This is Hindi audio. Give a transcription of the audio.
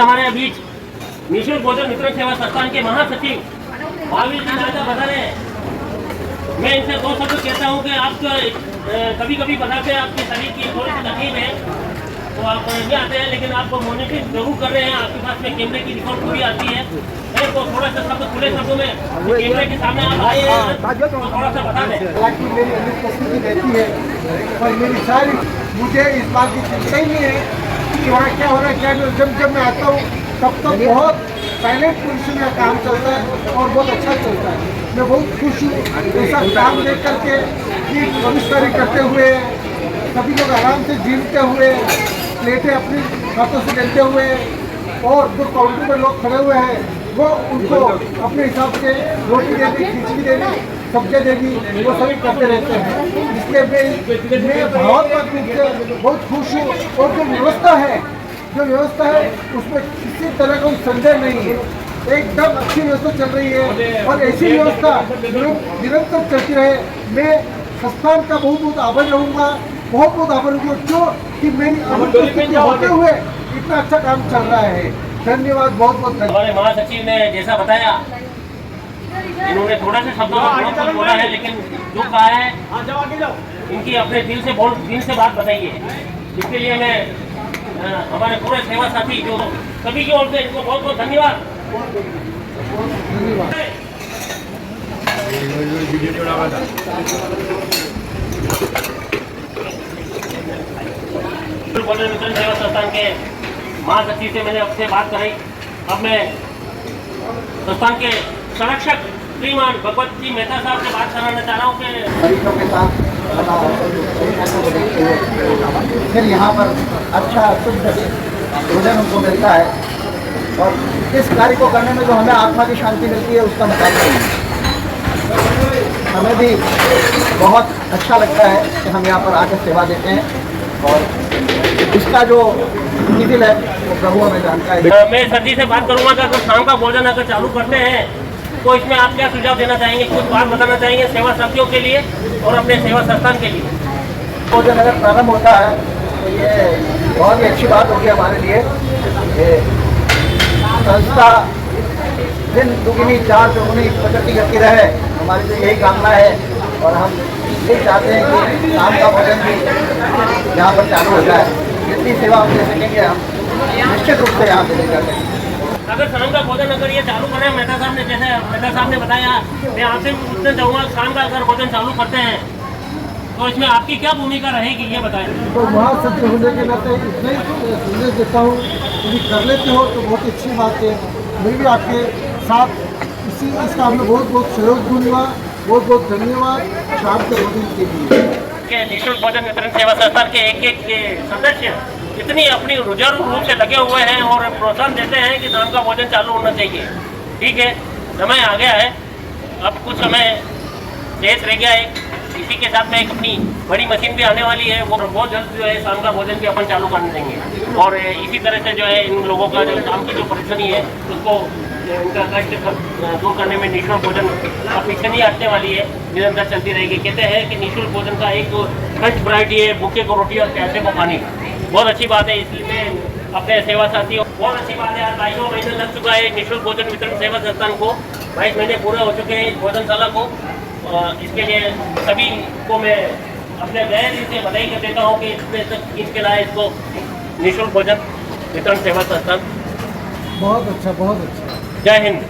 हमारे बीच निःशुल्क भोजन वितरण सेवा संस्थान के महासचिव भावी जी राजा बता रहे हैं। मैं इनसे दो शब्द कहता हूँ कि आप कभी कभी बताते हैं आपके शरीर की थोड़ी सी तकलीफ है तो आप नहीं आते हैं, लेकिन आपको मॉनिटरिंग जरूर कर रहे हैं। आपके पास में कैमरे की रिकॉर्ड पूरी आती है तो थोड़ा सा शब्द खुले शब्दों में कैमरे के सामने आप आए हैं तो थोड़ा सा बता दें। हालांकि मेरी अनुपस्थिति रहती है पर मेरी सारी मुझे इस बात की चिंता ही नहीं है कि वहाँ क्या हो रहा है क्या नहीं। जब मैं आता हूँ तब तक बहुत साइलेंट पोजिशन में काम चलता है और बहुत अच्छा चलता है। मैं बहुत खुश हूँ ऐसा काम देख करके कि प्रवेशकारी करते हुए सभी लोग आराम से जीते हुए प्लेटें अपनी हाथों से लेते हुए और जो काउंटर पर लोग खड़े हुए हैं वो उनको अपने हिसाब से रोटी देनी, खिचड़ी देनी, सब्जियाँ देनी वो सभी करते रहते हैं। इसलिए मैं बहुत खुश हूँ। और जो व्यवस्था है उसमें किसी तरह का संदेह नहीं है, एकदम अच्छी व्यवस्था चल रही है और ऐसी व्यवस्था निरंतर चलती रहे। मैं संस्थान का बहुत आभारी रहूँगा, बहुत आभारी हूँ जो कि मेरी अनुपस्थिति होते हुए इतना अच्छा काम चल रहा है। धन्यवाद, बहुत धन्यवाद। हमारे महासचिव ने जैसा बताया, इन्होंने थोड़ा सा शब्दों में बोला है, लेकिन जो कहा है इनकी अपने दिल से बात बताइए। इसके लिए मैं हमारे पूरे सेवा साथी जो सभी की ओर से इनको बहुत बहुत धन्यवाद। भोजन वितरण सेवा संस्थान के महासचिव से मैंने आपसे बात कराई। अब मैं संस्थान के संरक्षक श्रीमान भगवत जी मेहता साहब से बात कराना चाह रहा हूँ कि मरीजों के साथ फिर यहाँ पर अच्छा शुद्ध भोजन उनको मिलता है और इस कार्य को करने में जो हमें आत्मा की शांति मिलती है उसका मुकाबला नहीं। हमें भी बहुत अच्छा लगता है कि हम यहाँ पर आकर सेवा देते हैं और इसका जो निधिल है वो प्रभु हमें जानता है। मैं सर जी से बात करूँगा कि अगर शाम का भोजन अगर चालू करते हैं तो इसमें आप क्या सुझाव देना चाहेंगे, कुछ बात बताना चाहेंगे सेवा साथियों के लिए और अपने सेवा संस्थान के लिए? भोजन अगर प्रारंभ होता है तो ये बहुत ही अच्छी बात होगी हमारे लिए। ये संस्था दिन दुगुनी चार चौगुनी प्रगति करती रहे, हमारी तो यही कामना है और हम यही चाहते हैं कि शाम का भोजन भी यहाँ पर चालू हो जाए। जितनी सेवा हम दे सकेंगे हम निश्चित रूप से यहाँ से लेकर जाएंगे। अगर शाम का भोजन अगर ये चालू करें, मेहता साहब ने बताया, मैं आपसे पूछना चाहूँगा शाम का अगर भोजन चालू करते हैं तो इसमें आपकी क्या भूमिका रहेगी ये बताएं। तो महासचिव होने के नाते इतना ही संदेश देता हूँ, यदि कर लेते हो तो बहुत अच्छी बात है। मैं भी आपके साथ इस काम में बहुत सहयोग दूंगा। बहुत धन्यवाद शाम के भोजन के लिए। निःशुल्क भोजन वितरण सेवा संस्थान के एक सदस्य इतनी अपनी रुझारू रूप से लगे हुए हैं और प्रोत्साहन देते हैं कि शाम का भोजन चालू होना चाहिए। ठीक है, समय आ गया है, अब कुछ समय शेष रह गया है। इसी के साथ में एक अपनी बड़ी मशीन भी आने वाली है, वो बहुत जल्द जो है शाम का भोजन भी अपन चालू करने देंगे। और इसी तरह से जो है इन लोगों का जो काम की जो परेशानी है उसको उनका कष्ट दूर करने में निःशुल्क भोजन अब पीछे नहीं हटने वाली है, निरंतर चलती रहेगी। कहते हैं कि निःशुल्क भोजन का एक फर्स्ट वैरायटी है भूखे को रोटी और प्यासे को पानी। बहुत अच्छी बात है, इसलिए अपने सेवा साथियों बहुत अच्छी बात है। आज 22वां महीना लग चुका है निःशुल्क भोजन वितरण सेवा संस्थान को, 22 महीने पूरे हो चुके हैं इस भोजनशाला को। इसके लिए सभी को मैं अपने गैर से बधाई कर देता हूँ कि इसके लाए इसको निःशुल्क भोजन वितरण सेवा संस्थान। बहुत अच्छा। जय हिंद।